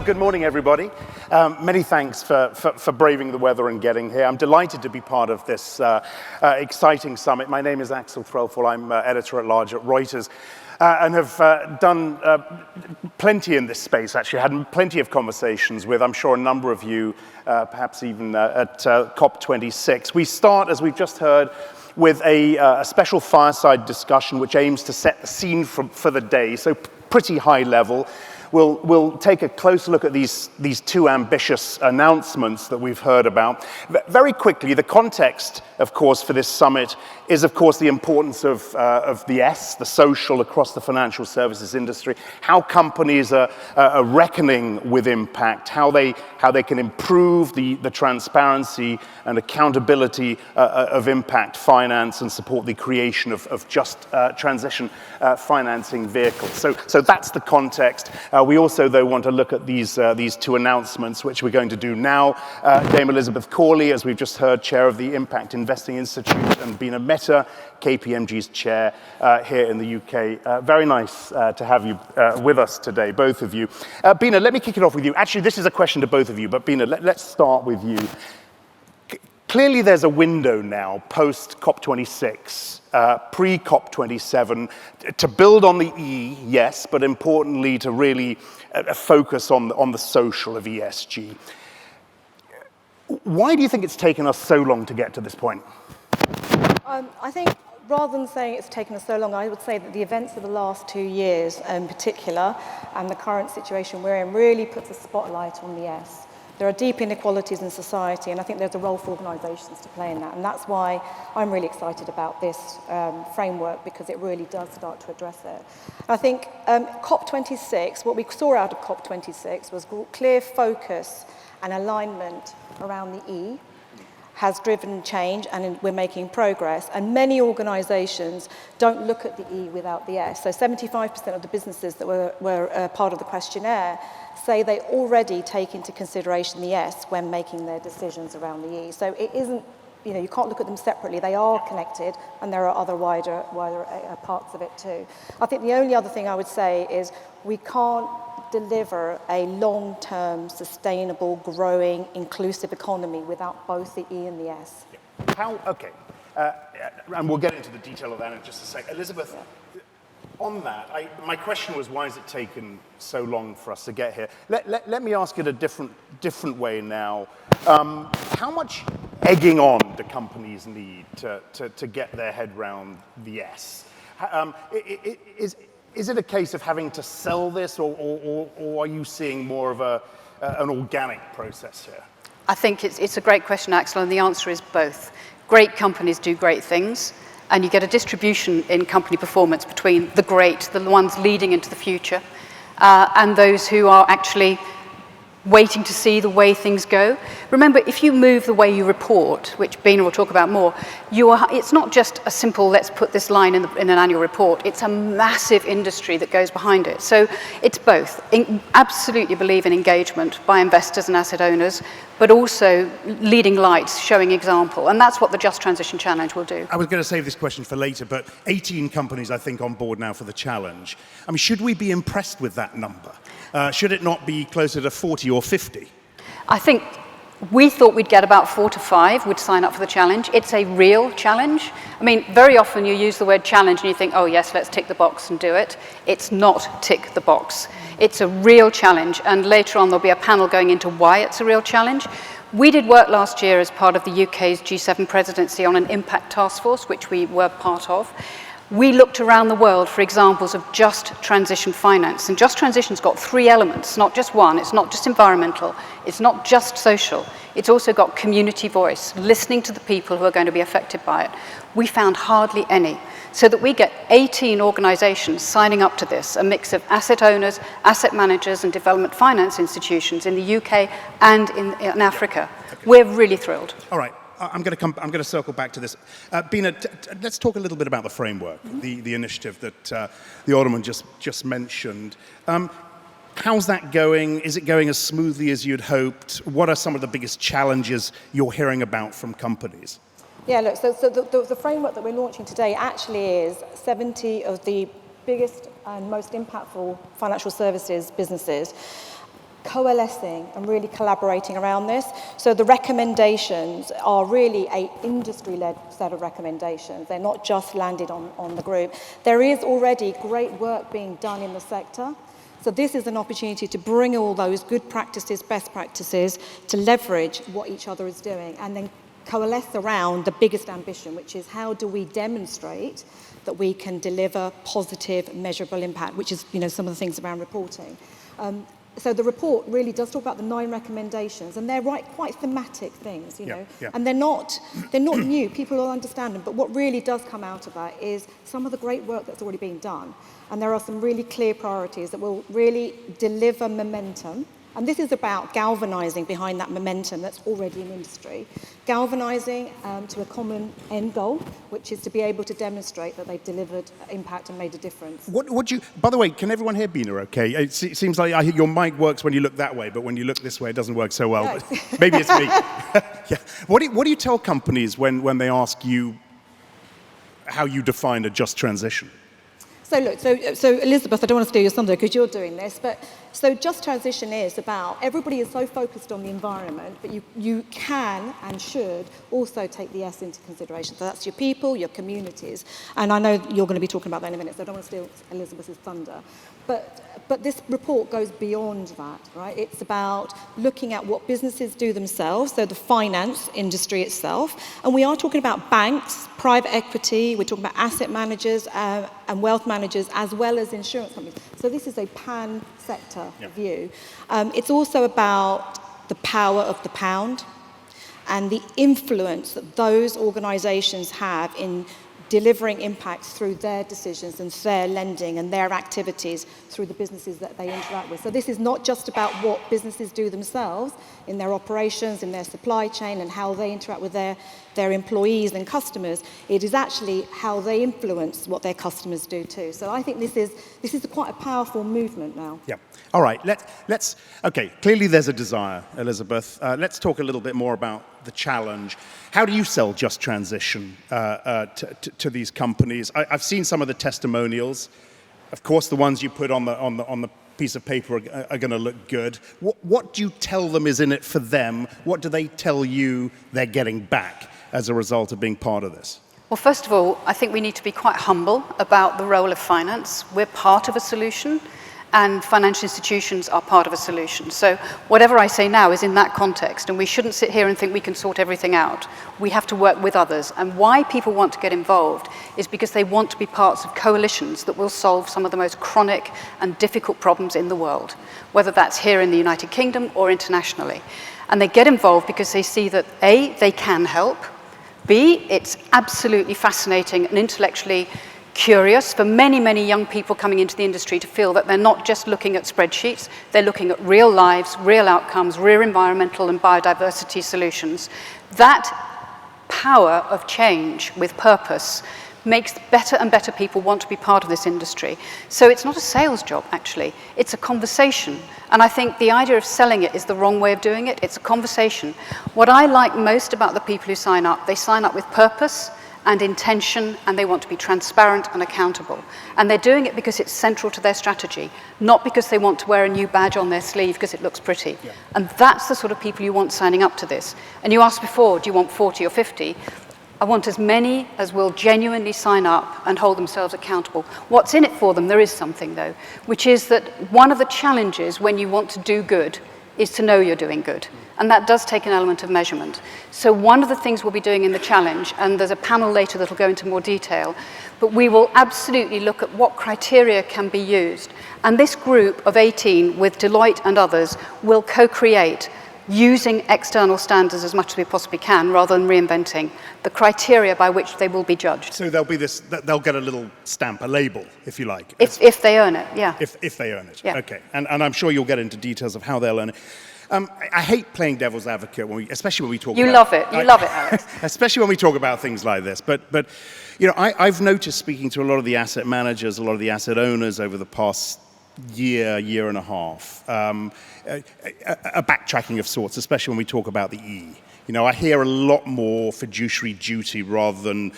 good morning, everybody. Many thanks for braving the weather and getting here. I'm delighted to be part of this exciting summit. My name is Axel Threfall. I'm editor-at-large at Reuters. And have done plenty in this space, actually. Had plenty of conversations with, I'm sure, a number of you, perhaps even at COP26. We start, as we've just heard, with a special fireside discussion which aims to set the scene for the day, so pretty high level. We'll take a close look at these two ambitious announcements that we've heard about. Very quickly, the context, of course, for this summit is, of course, the importance of the S, the social, across the financial services industry, how companies are reckoning with impact, how they can improve the transparency and accountability of impact finance and support the creation of just transition financing vehicles. So that's the context. We also, though, want to look at these two announcemements, which we're going to do now. Dame Elizabeth Corley, as we've just heard, chair of the Impact Investing Institute, and Bina, Mehta, KPMG's chair here in the UK. Very nice to have you with us today, both of you. Bina, let me kick it off with you. Actually, this is a question to both of you, but Bina, let's start with you. Clearly, there's a window now, post-COP26, pre-COP27, to build on the E, yes, but importantly, to really focus on the social of ESG. Why do you think it's taken us so long to get to this point? I think rather than saying it's taken us so long, I would say that the events of the last 2 years in particular, and the current situation we're in, really puts a spotlight on the S. There are deep inequalities in society, and I think there's a role for organisations to play in that. And that's why I'm really excited about this framework, because it really does start to address it. I think COP26, what we saw out of COP26 was clear focus and alignment around the E, has driven change, and we're making progress. And many organisations don't look at the E without the S. So 75% of the businesses that were part of the questionnaire say they already take into consideration the S when making their decisions around the E. So it isn't, you can't look at them separately. They are connected, and there are other wider parts of it too. I think the only other thing I would say is we can't deliver a long-term, sustainable, growing, inclusive economy without both the E and the S. Okay, and we'll get into the detail of that in just a sec. Elizabeth, on that, my question was, why has it taken so long for us to get here? Let me ask it a different way now. How much egging on do companies need to get their head round the S? Is it a case of having to sell this, or are you seeing more of an organic process here? I think it's a great question, Axel, and the answer is both. Great companies do great things, and you get a distribution in company performance between the great, the ones leading into the future, and those who are actually waiting to see the way things go. Remember, if you move the way you report, which Bina will talk about more, it's not just a simple, let's put this line in an annual report. It's a massive industry that goes behind it. So it's both. Absolutely believe in engagement by investors and asset owners, but also leading lights, showing example. And that's what the Just Transition Challenge will do. I was going to save this question for later, but 18 companies, I think, on board now for the challenge. I mean, should we be impressed with that number? Should it not be closer to 40 or 50? I think we thought we'd get about 4 to 5 would sign up for the challenge. It's a real challenge. I mean, very often you use the word challenge and you think, oh yes, let's tick the box and do it. It's not tick the box. It's a real challenge, and later on there'll be a panel going into why it's a real challenge. We did work last year as part of the UK's G7 presidency on an impact task force, which we were part of. We looked around the world for examples of just transition finance. And just transition's got 3 elements, not just one. It's not just environmental. It's not just social. It's also got community voice, listening to the people who are going to be affected by it. We found hardly any. So that we get 18 organizations signing up to this, a mix of asset owners, asset managers, and development finance institutions in the UK and in Africa. Okay. We're really thrilled. All right. I'm going to circle back to this. Bina, let's talk a little bit about the framework, the initiative that the Alderman just mentioned. How's that going? Is it going as smoothly as you'd hoped? What are some of the biggest challenges you're hearing about from companies? Yeah, look, so the framework that we're launching today actually is 70 of the biggest and most impactful financial services businesses coalescing and really collaborating around this. So the recommendations are really an industry-led set of recommendations. They're not just landed on the group. There is already great work being done in the sector. So this is an opportunity to bring all those good practices, best practices, to leverage what each other is doing, and then coalesce around the biggest ambition, which is how do we demonstrate that we can deliver positive, measurable impact, which is, some of the things around reporting. So the report really does talk about the 9 recommendations, and they're quite thematic things, Yeah. And they're not new. People will understand them. But what really does come out of that is some of the great work that's already been done, and there are some really clear priorities that will really deliver momentum. And this is about galvanizing behind that momentum that's already in industry, galvanizing to a common end goal, which is to be able to demonstrate that they've delivered impact and made a difference. By the way, can everyone hear Bina okay? It seems like your mic works when you look that way, but when you look this way, it doesn't work so well. No. Maybe it's me. Yeah. What do you tell companies when they ask you how you define a just transition? So look, so Elizabeth, I don't want to steal your thunder because you're doing this, but so just transition is about, everybody is so focused on the environment, but you can and should also take the S into consideration. So that's your people, your communities, and I know you're going to be talking about that in a minute, so I don't want to steal Elizabeth's thunder. But this report goes beyond that, right? It's about looking at what businesses do themselves, so the finance industry itself. And we are talking about banks, private equity, we're talking about asset managers and wealth managers, as well as insurance companies. So this is a pan-sector view. It's also about the power of the pound and the influence that those organisations have in delivering impact through their decisions and their lending and their activities through the businesses that they interact with. So this is not just about what businesses do themselves in their operations, in their supply chain, and how they interact with their employees and customers. It is actually how they influence what their customers do too. So I think this is quite a powerful movement now. Yeah. All right. Let's. Okay. Clearly, there's a desire, Elizabeth. Let's talk a little bit more about the challenge. How do you sell just transition to these companies? I've seen some of the testimonials. Of course, the ones you put on the piece of paper are going to look good. What do you tell them is in it for them? What do they tell you they're getting back as a result of being part of this? Well, first of all, I think we need to be quite humble about the role of finance. We're part of a solution, and financial institutions are part of a solution. So whatever I say now is in that context, and we shouldn't sit here and think we can sort everything out. We have to work with others. And why people want to get involved is because they want to be parts of coalitions that will solve some of the most chronic and difficult problems in the world, whether that's here in the United Kingdom or internationally. And they get involved because they see that A, they can help, B, it's absolutely fascinating and intellectually curious for many, many young people coming into the industry to feel that they're not just looking at spreadsheets, they're looking at real lives, real outcomes, real environmental and biodiversity solutions. That power of change with purpose makes better and better people want to be part of this industry. So it's not a sales job, actually. It's a conversation. And I think the idea of selling it is the wrong way of doing it. It's a conversation. What I like most about the people who sign up, they sign up with purpose and intention, and they want to be transparent and accountable. And they're doing it because it's central to their strategy, not because they want to wear a new badge on their sleeve because it looks pretty. Yeah. And that's the sort of people you want signing up to this. And you asked before, do you want 40 or 50? I want as many as will genuinely sign up and hold themselves accountable. What's in it for them, there is something though, which is that one of the challenges when you want to do good is to know you're doing good. And that does take an element of measurement. So one of the things we'll be doing in the challenge, and there's a panel later that will go into more detail, but we will absolutely look at what criteria can be used. And this group of 18 with Deloitte and others will co-create using external standards as much as we possibly can, rather than reinventing the criteria by which they will be judged. So they'll get a little stamp, a label, if you like. If they earn it, yeah. If they earn it, yeah. Okay. And I'm sure you'll get into details of how they'll earn it. I hate playing devil's advocate, especially when we talk about... You love it, Alex. Especially when we talk about things like this. But I've noticed, speaking to a lot of the asset managers, a lot of the asset owners over the past year and a half, a backtracking of sorts, especially when we talk about the E. You know, I hear a lot more fiduciary duty rather than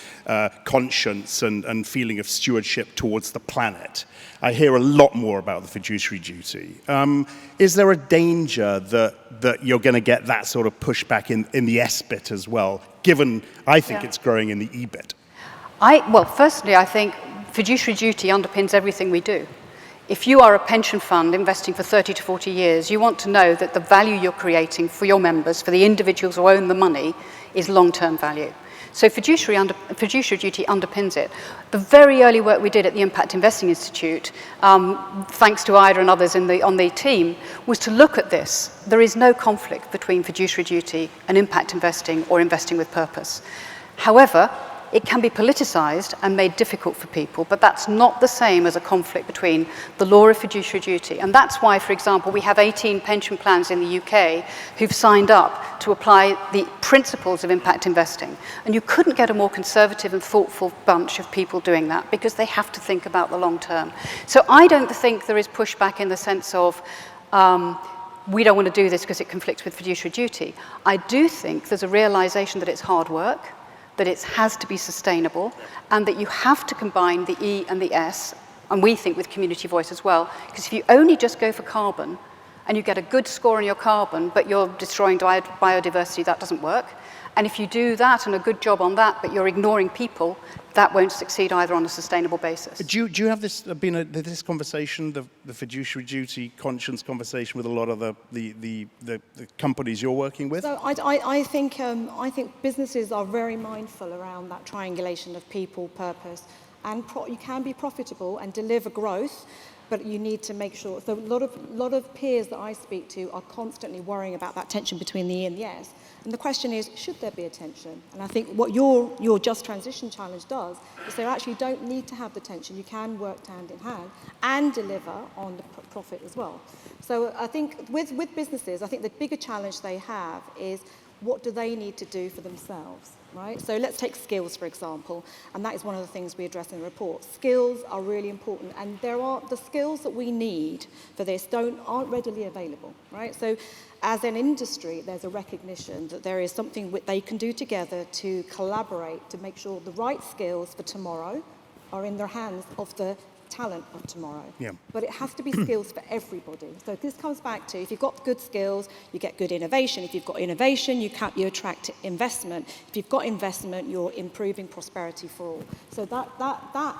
conscience and feeling of stewardship towards the planet. I hear a lot more about the fiduciary duty. Is there a danger that you're going to get that sort of pushback in the S bit as well, given I think it's growing in the E bit? Well, firstly, I think fiduciary duty underpins everything we do. If you are a pension fund investing for 30 to 40 years, you want to know that the value you're creating for your members, for the individuals who own the money, is long-term value. So fiduciary duty underpins it. The very early work we did at the Impact Investing Institute, thanks to Ida and others on the team, was to look at this. There is no conflict between fiduciary duty and impact investing or investing with purpose. However, it can be politicized and made difficult for people, but that's not the same as a conflict between the law of fiduciary duty. And that's why, for example, we have 18 pension plans in the UK who've signed up to apply the principles of impact investing. And you couldn't get a more conservative and thoughtful bunch of people doing that because they have to think about the long term. So I don't think there is pushback in the sense of we don't want to do this because it conflicts with fiduciary duty. I do think there's a realization that it's hard work, that it has to be sustainable, and that you have to combine the E and the S, and we think with community voice as well, because if you only just go for carbon, and you get a good score on your carbon, but you're destroying biodiversity, that doesn't work. And if you do that and a good job on that, but you're ignoring people, that won't succeed either on a sustainable basis. Do you have this conversation, the fiduciary duty conscience conversation with a lot of the companies you're working with? So I think businesses are very mindful around that triangulation of people, purpose, and you can be profitable and deliver growth, but you need to make sure. So a lot of peers that I speak to are constantly worrying about that tension between the E and the S. And the question is, should there be a tension? And I think what your Just Transition Challenge does is they actually don't need to have the tension. You can work hand in hand and deliver on the profit as well. So I think with businesses, I think the bigger challenge they have is what do they need to do for themselves, right? So let's take skills, for example, and that is one of the things we address in the report. Skills are really important, and the skills that we need for this aren't readily available, right? So as an industry, there's a recognition that there is something they can do together to collaborate to make sure the right skills for tomorrow are in the hands of the talent of tomorrow. Yeah. But it has to be skills for everybody. So this comes back to, if you've got good skills, you get good innovation. If you've got innovation, you attract investment. If you've got investment, you're improving prosperity for all. So that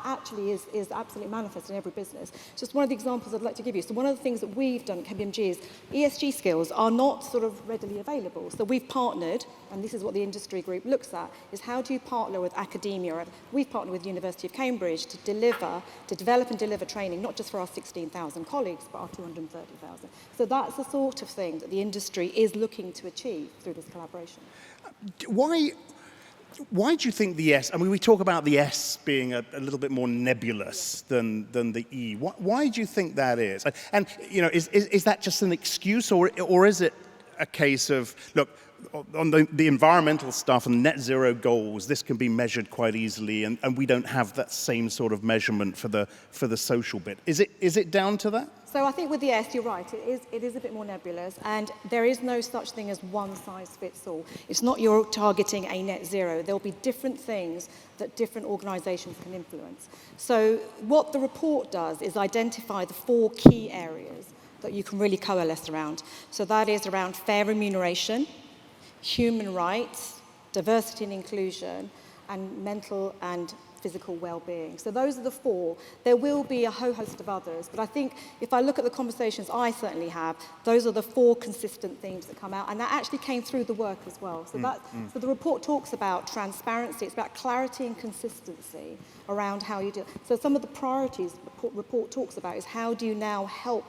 actually is absolutely manifest in every business. Just one of the examples I'd like to give you. So one of the things that we've done at KPMG is ESG skills are not sort of readily available. So we've partnered, and this is what the industry group looks at, is how do you partner with academia? We've partnered with the University of Cambridge to develop and deliver training, not just for our 16,000 colleagues, but our 230,000. So that's the sort of thing that the industry is looking to achieve through this collaboration. Why do you think the S, I mean, we talk about the S being a little bit more nebulous than the E. Why do you think that is? And you know, is that just an excuse, or is it a case of, look, on the environmental stuff and net zero goals, this can be measured quite easily, and we don't have that same sort of measurement for the social bit. Is it down to that? So I think with the S, you're right, it is a bit more nebulous, and there is no such thing as one size fits all. It's not you're targeting a net zero. There'll be different things that different organisations can influence. So what the report does is identify the 4 key areas that you can really coalesce around. So that is around fair remuneration, human rights, diversity and inclusion, and mental and physical well-being. So those are the 4. There will be a whole host of others, but I think if I look at the conversations I certainly have, those are the 4 consistent themes that come out, and that actually came through the work as well. So so the report talks about transparency, it's about clarity and consistency around how you do it. So some of the priorities the report talks about is how do you now help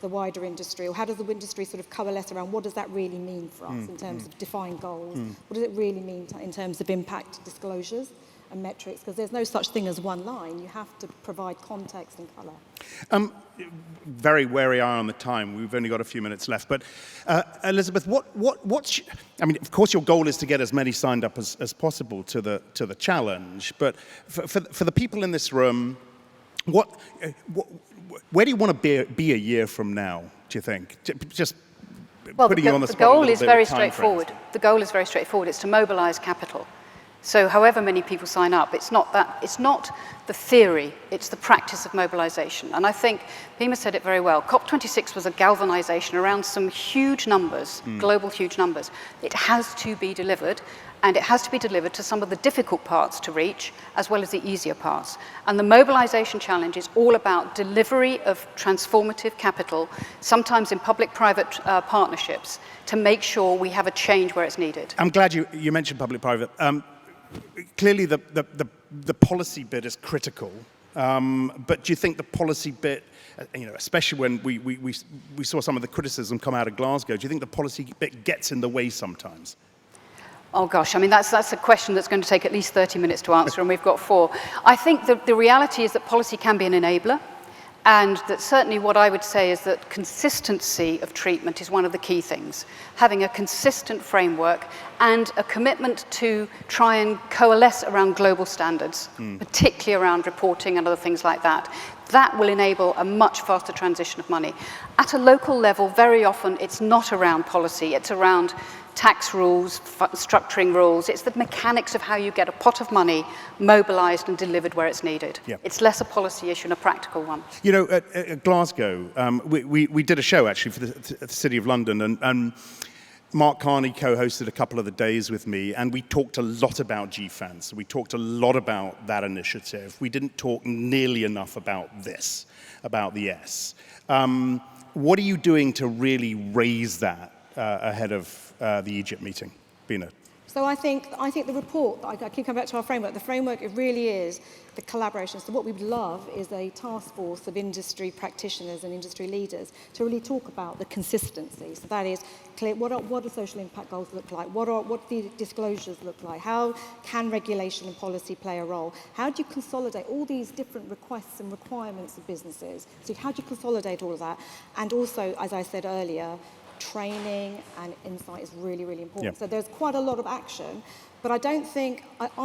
the wider industry, or how does the industry sort of coalesce around what does that really mean for us in terms of defined goals? What does it really mean in terms of impact disclosures and metrics? Because there's no such thing as one line. You have to provide context and colour. Very wary eye on the time. We've only got a few minutes left. But Elizabeth, I mean, of course, your goal is to get as many signed up as possible to the challenge. But for the people in this room, where do you want to be a year from now, do you think? Just Well, putting you on the the spot a goal little is bit very with time frames. straightforward. The goal is very straightforward. It's to mobilize capital. So however many people sign up, it's not the theory, it's the practice of mobilization. And I think Bina said it very well. COP26 was a galvanization around some huge numbers, global huge numbers. It has to be delivered, and it has to be delivered to some of the difficult parts to reach, as well as the easier parts. And the mobilization challenge is all about delivery of transformative capital, sometimes in public-private partnerships, to make sure we have a change where it's needed. I'm glad you mentioned public-private. Clearly, the policy bit is critical, but do you think the policy bit, especially when we saw some of the criticism come out of Glasgow, do you think the policy bit gets in the way sometimes? Oh gosh, I mean, that's a question that's going to take at least 30 minutes to answer, and we've got 4. I think the reality is that policy can be an enabler, and that certainly what I would say is that consistency of treatment is one of the key things. Having a consistent framework and a commitment to try and coalesce around global standards, particularly around reporting and other things like that. That will enable a much faster transition of money. At a local level, very often it's not around policy, it's around tax rules, structuring rules. It's the mechanics of how you get a pot of money mobilized and delivered where it's needed. Yeah. It's less a policy issue and a practical one. At Glasgow, we did a show actually for the City of London, and Mark Carney co-hosted a couple of the days with me, and we talked a lot about GFANZ. We talked a lot about that initiative. We didn't talk nearly enough about this, about the S. What are you doing to really raise that ahead of the Egypt meeting, Bina? So I think the report, I keep coming back to our framework, the framework, it really is the collaboration. So what we would love is a task force of industry practitioners and industry leaders to really talk about the consistency. So that is clear, what do social impact goals look like? What do the disclosures look like? How can regulation and policy play a role? How do you consolidate all these different requests and requirements of businesses? So how do you consolidate all of that? And also, as I said earlier, training and insight is really, really important. Yep. So there's quite a lot of action, but I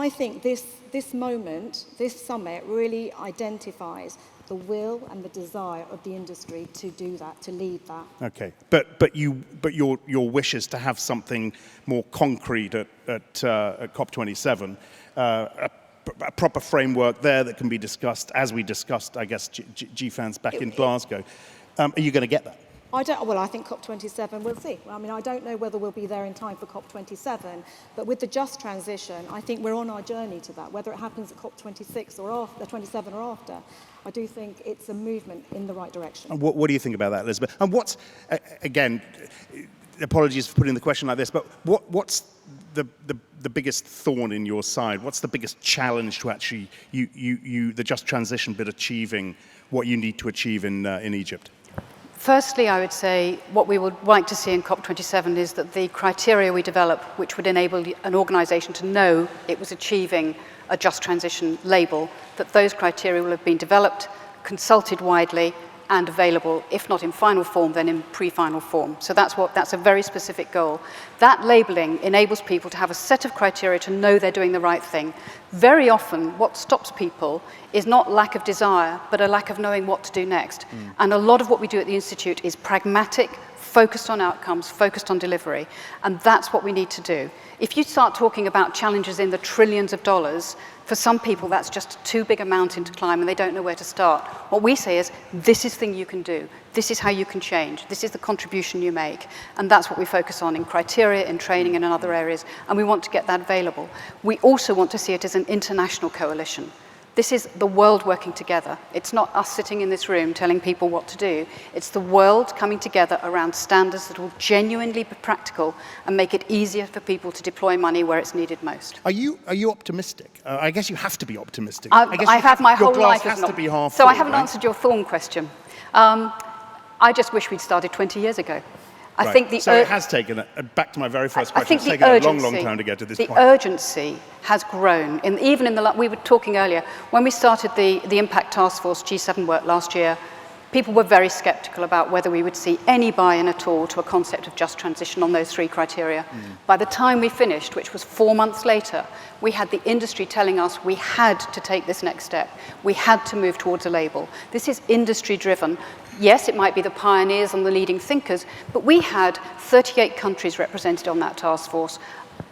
think this moment, this summit really identifies the will and the desire of the industry to do that, to lead that. Okay, but your wish is to have something more concrete at COP27, a proper framework there that can be discussed, as we discussed, I guess, GFANZ back in Glasgow. Are you going to get that? I think COP27, we'll see. I mean, I don't know whether we'll be there in time for COP27, but with the just transition, I think we're on our journey to that, whether it happens at COP26 or after, 27 or after. I do think it's a movement in the right direction. And what do you think about that, Elizabeth? And what's, again, apologies for putting the question like this, but what's the biggest thorn in your side? What's the biggest challenge to actually, the just transition bit achieving what you need to achieve in Egypt? Firstly, I would say what we would like to see in COP27 is that the criteria we develop, which would enable an organisation to know it was achieving a just transition label, that those criteria will have been developed, consulted widely, and available, if not in final form, then in pre-final form. So that's a very specific goal. That labelling enables people to have a set of criteria to know they're doing the right thing. Very often, what stops people is not lack of desire, but a lack of knowing what to do next. And a lot of what we do at the Institute is pragmatic, focused on outcomes, focused on delivery, and that's what we need to do. If you start talking about challenges in the trillions of dollars, for some people that's just too big a mountain to climb and they don't know where to start. What we say is, this is the thing you can do, this is how you can change, this is the contribution you make, and that's what we focus on in criteria, in training, and in other areas, and we want to get that available. We also want to see it as an international coalition. This is the world working together. It's not us sitting in this room telling people what to do. It's the world coming together around standards that will genuinely be practical and make it easier for people to deploy money where it's needed most. Are you optimistic? I guess you have to be optimistic. I have my whole life has to be half so full, I haven't answered your thorn question. I just wish we'd started 20 years ago. I think so it has taken, back to my very first question, it's taken a long, long time to get to this point. The urgency has grown. We were talking earlier, when we started the Impact Task Force G7 work last year, people were very skeptical about whether we would see any buy-in at all to a concept of just transition on those 3 criteria. By the time we finished, which was 4 months later, we had the industry telling us we had to take this next step. We had to move towards a label. This is industry-driven. Yes, it might be the pioneers and the leading thinkers, but we had 38 countries represented on that task force,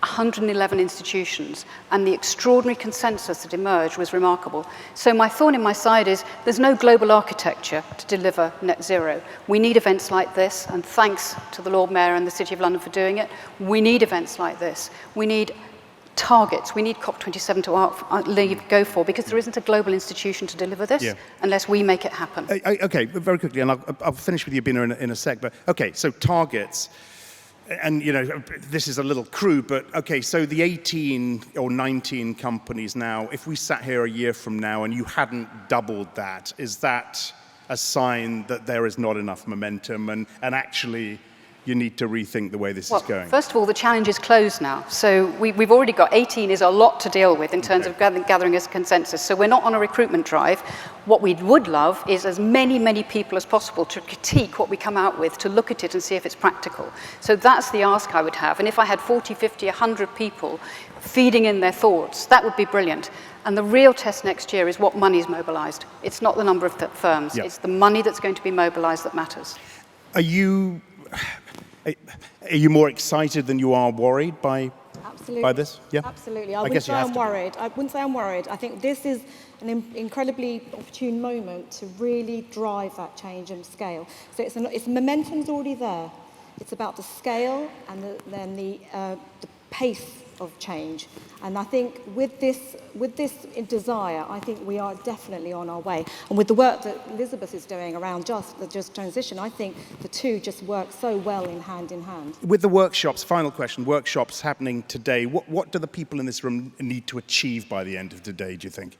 111 institutions, and the extraordinary consensus that emerged was remarkable. So my thorn in my side is there's no global architecture to deliver net zero. We need events like this, and thanks to the Lord Mayor and the City of London for doing it. We need events like this. We need targets. We need COP27 to go for, because there isn't a global institution to deliver this unless we make it happen. Okay, very quickly, and I'll finish with you, Bina, in a sec. But okay, so targets. And, you know, this is a little crude, but okay, so the 18 or 19 companies now, if we sat here a year from now and you hadn't doubled that, is that a sign that there is not enough momentum and actually you need to rethink the way this is going? First of all, the challenge is closed now. So we've already got 18 is a lot to deal with in terms of gathering a consensus. So we're not on a recruitment drive. What we would love is as many people as possible to critique what we come out with, to look at it and see if it's practical. So that's the ask I would have. And if I had 40, 50, 100 people feeding in their thoughts, that would be brilliant. And the real test next year is what money is mobilized. It's not the number of firms. It's the money that's going to be mobilized that matters. Are you more excited than you are worried by this? Yeah? Absolutely. I wouldn't say I'm worried. I wouldn't say I'm worried. I think this is an incredibly opportune moment to really drive that change and scale. So it's momentum's already there. It's about the scale and then the pace of change. And I think with this desire, I think we are definitely on our way. And with the work that Elizabeth is doing around just transition, I think the two just work so well in hand. With the workshops, final question, workshops happening today, what do the people in this room need to achieve by the end of today, do you think?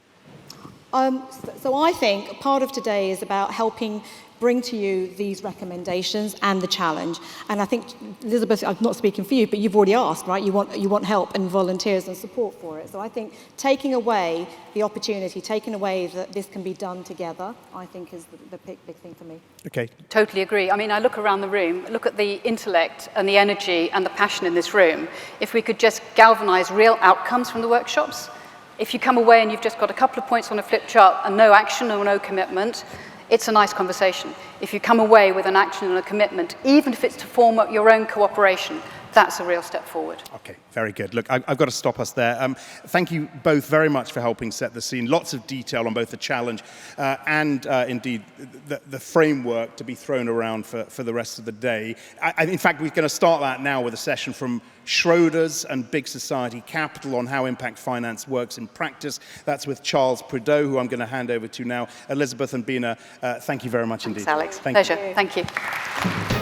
So I think part of today is about helping bring to you these recommendations and the challenge. And I think, Elizabeth, I'm not speaking for you, but you've already asked, right? You want help and volunteers and support for it. So I think taking away the opportunity, taking away that this can be done together, I think is the big thing for me. Okay. Totally agree. I mean, I look around the room, look at the intellect and the energy and the passion in this room. If we could just galvanize real outcomes from the workshops, if you come away and you've just got a couple of points on a flip chart and no action or no commitment, it's a nice conversation. If you come away with an action and a commitment, even if it's to form up your own cooperation, that's a real step forward. Okay, very good. Look, I've got to stop us there. Thank you both very much for helping set the scene. Lots of detail on both the challenge and indeed the framework to be thrown around for the rest of the day. In fact, we're going to start that now with a session from Schroders and Big Society Capital on how impact finance works in practice. That's with Charles Prideaux, who I'm going to hand over to now. Elizabeth and Bina, thank you very much indeed. Thanks, Alex. Pleasure. Thank you.